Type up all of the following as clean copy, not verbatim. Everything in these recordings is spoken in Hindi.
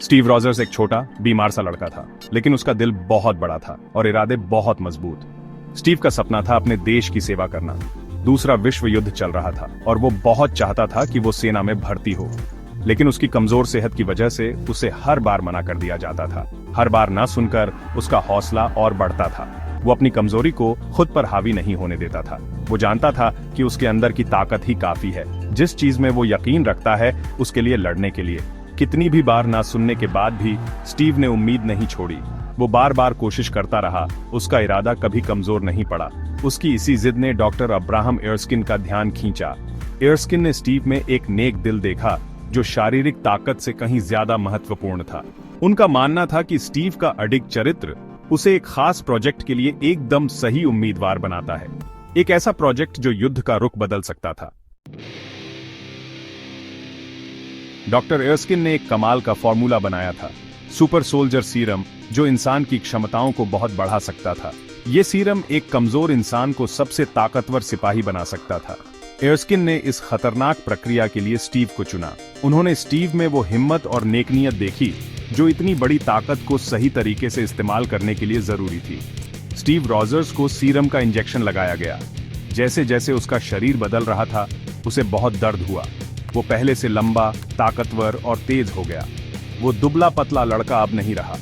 स्टीव रॉजर्स एक छोटा बीमार सा लड़का था, लेकिन उसका दिल बहुत बड़ा था और इरादे बहुत मजबूत। स्टीव का सपना था अपने देश की सेवा करना। दूसरा विश्व युद्ध चल रहा था और वो बहुत चाहता था कि वो सेना में भर्ती हो, लेकिन उसकी कमजोर सेहत की वजह से उसे हर बार मना कर दिया जाता था। हर बार ना सुनकर उसका हौसला और बढ़ता था। वो अपनी कमजोरी को खुद पर हावी नहीं होने देता था। वो जानता था कि उसके अंदर की ताकत ही काफी है। जिस चीज में वो यकीन रखता है उसके लिए लड़ने के लिए। कितनी भी बार ना सुनने के बाद भी स्टीव ने उम्मीद नहीं छोड़ी। वो बार बार कोशिश करता रहा। उसका इरादा कभी कमजोर नहीं पड़ा। उसकी इसी जिद ने डॉक्टर अब्राहम एर्स्किन का ध्यान खींचा। एर्स्किन ने स्टीव में एक नेक दिल देखा जो शारीरिक ताकत से कहीं ज्यादा महत्वपूर्ण था। उनका मानना था कि स्टीव का अडिग चरित्र उसे एक खास प्रोजेक्ट के लिए एकदम सही उम्मीदवार बनाता है। एक ऐसा प्रोजेक्ट जो युद्ध का रुख बदल सकता था। डॉक्टर एर्स्किन ने एक कमाल का फॉर्मूला बनाया था, सुपर सोल्जर सीरम, जो इंसान की क्षमताओं को बहुत बढ़ा सकता था। ये सीरम एक कमजोर इंसान को सबसे ताकतवर सिपाही बना सकता था। एर्स्किन ने इस खतरनाक प्रक्रिया के लिए स्टीव को चुना। उन्होंने स्टीव में वो हिम्मत और नेकनियत देखी जो इतनी बड़ी ताकत को सही तरीके से इस्तेमाल करने के लिए जरूरी थी। स्टीव रॉजर्स को सीरम का इंजेक्शन लगाया गया। जैसे जैसे उसका शरीर बदल रहा था, उसे बहुत दर्द हुआ। वो पहले से लंबा, ताकतवर और तेज हो गया। वो दुबला पतला लड़का अब नहीं रहा।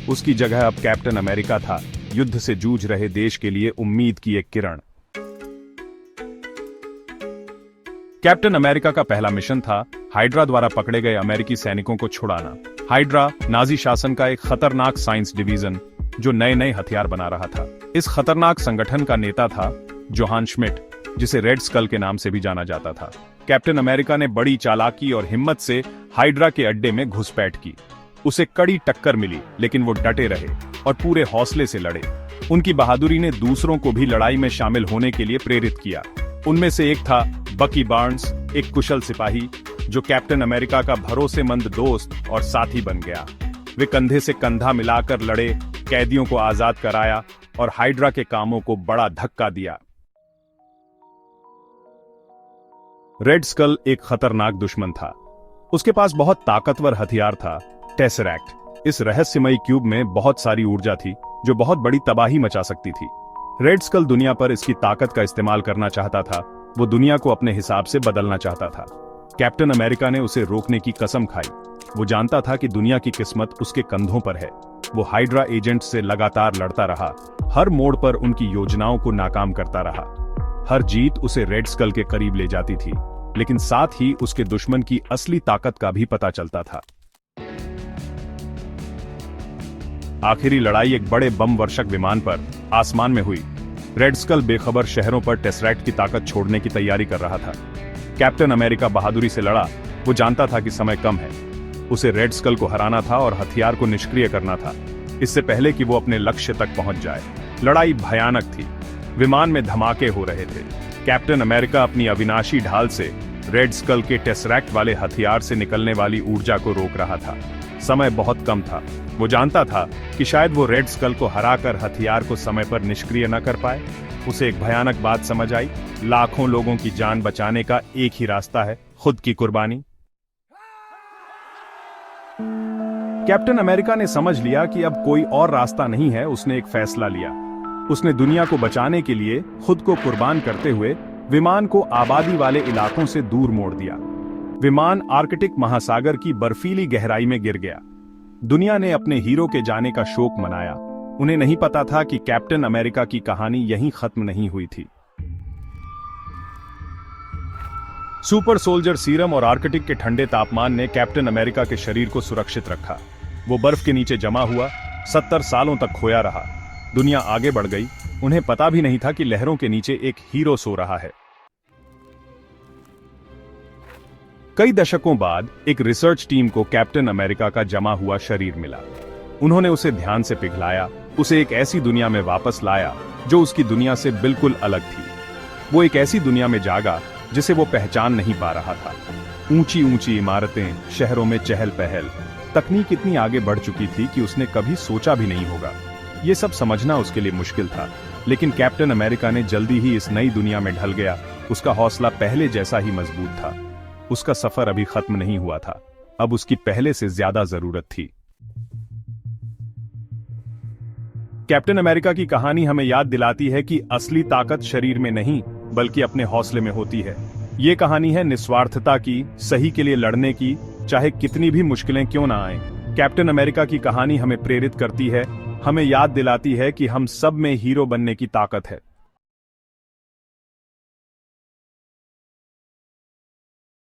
उसकी जगह अब कैप्टन अमेरिका था, युद्ध से जूझ रहे देश के लिए उम्मीद की एक किरण। कैप्टन अमेरिका का पहला मिशन था हाइड्रा द्वारा पकड़े गए अमेरिकी सैनिकों को छुड़ाना। हाइड्रा नाजी शासन का एक खतरनाक साइंस डिवीजन जो नए नए हथियार बना रहा था। इस खतरनाक संगठन का नेता था जोहान श्मिट, जिसे रेड स्कल के नाम से भी जाना जाता था। कैप्टन अमेरिका ने बड़ी चालाकी और हिम्मत से हाइड्रा के अड्डे में घुसपैठ की। उसे कड़ी टक्कर मिली, लेकिन वो डटे रहे और पूरे हौसले से लड़े। उनकी बहादुरी ने दूसरों को भी लड़ाई में शामिल होने के लिए प्रेरित किया। उनमें से एक था बकी बार्न्स, एक कुशल सिपाही जो कैप्टन अमेरिका का भरोसेमंद दोस्त और साथी बन गया। वे कंधे से कंधा मिलाकर लड़े, कैदियों को आजाद कराया और हाइड्रा के कामों को बड़ा धक्का दिया। रेड स्कल एक खतरनाक दुश्मन था। उसके पास बहुत ताकतवर हथियार था, टेसरैक्ट। इस रहस्यमयी क्यूब में बहुत सारी ऊर्जा थी जो बहुत बड़ी तबाही मचा सकती थी। रेड स्कल दुनिया पर इसकी ताकत का इस्तेमाल करना चाहता था। वो दुनिया को अपने हिसाब से बदलना चाहता था। कैप्टन अमेरिका ने उसे रोकने की कसम खाई। वो जानता था कि दुनिया की किस्मत उसके कंधों पर है। वो हाइड्रा एजेंट से लगातार लड़ता रहा, हर मोड़ पर उनकी योजनाओं को नाकाम करता रहा। हर जीत उसे रेड स्कल के करीब ले जाती थी, लेकिन साथ ही उसके दुश्मन की असली ताकत का भी पता चलता था। आखिरी लड़ाई एक बड़े बम वर्षक विमान पर आसमान में हुई। रेड स्कल बेखबर शहरों पर टेसरैक्ट की ताकत छोड़ने की तैयारी कर रहा था। कैप्टन अमेरिका बहादुरी से लड़ा। वो जानता था कि समय कम है। उसे रेड स्कल को हराना था और हथियार को निष्क्रिय करना था, इससे पहले कि वो अपने लक्ष्य तक पहुंच जाए। लड़ाई भयानक थी। विमान में धमाके हो रहे थे। कैप्टन अमेरिका अपनी अविनाशी ढाल से रेड स्कल के टेसरैक्ट वाले हथियार से निकलने वाली ऊर्जा को रोक रहा था। समय बहुत कम था। वो जानता था कि शायद वो रेड स्कल को हराकर हथियार को समय पर निष्क्रिय न कर पाए। उसे एक भयानक बात समझ आई, लाखों लोगों की जान बचाने का एक ही रास्ता है, खुद की कुर्बानी। कैप्टन अमेरिका ने समझ लिया कि अब कोई और रास्ता नहीं है। उसने एक फैसला लिया। उसने दुनिया को बचाने के लिए खुद को कुर्बान करते हुए विमान को आबादी वाले इलाकों से दूर मोड़ दिया। विमान आर्कटिक महासागर की बर्फीली गहराई में गिर गया। दुनिया ने अपने हीरो के जाने का शोक मनाया। उन्हें नहीं पता था कि कैप्टन अमेरिका की कहानी यहीं खत्म नहीं हुई थी। सुपर सोल्जर सीरम और आर्कटिक के ठंडे तापमान ने कैप्टन अमेरिका के शरीर को सुरक्षित रखा। वो बर्फ के नीचे जमा हुआ 70 सालों तक खोया रहा। दुनिया आगे बढ़ गई। उन्हें पता भी नहीं था कि लहरों के नीचे एक हीरो सो रहा है। कई दशकों बाद एक रिसर्च टीम को कैप्टन अमेरिका का जमा हुआ शरीर मिला। उन्होंने उसे ध्यान से पिघलाया, उसे एक ऐसी दुनिया में वापस लाया जो उसकी दुनिया से बिल्कुल अलग थी। वो एक ऐसी दुनिया में जागा जिसे वो पहचान नहीं पा रहा था। ऊंची ऊंची इमारतें, शहरों में चहल पहल, तकनीक इतनी आगे बढ़ चुकी थी कि उसने कभी सोचा भी नहीं होगा। ये सब समझना उसके लिए मुश्किल था, लेकिन कैप्टन अमेरिका ने जल्दी ही इस नई दुनिया में ढल गया। उसका हौसला पहले जैसा ही मजबूत था। उसका सफर अभी खत्म नहीं हुआ था। अब उसकी पहले से ज्यादा जरूरत थी। कैप्टन अमेरिका की कहानी हमें याद दिलाती है कि असली ताकत शरीर में नहीं बल्कि अपने हौसले में होती है। ये कहानी है निस्वार्थता की, सही के लिए लड़ने की, चाहे कितनी भी मुश्किलें क्यों ना आए। कैप्टन अमेरिका की कहानी हमें प्रेरित करती है, हमें याद दिलाती है कि हम सब में हीरो बनने की ताकत है।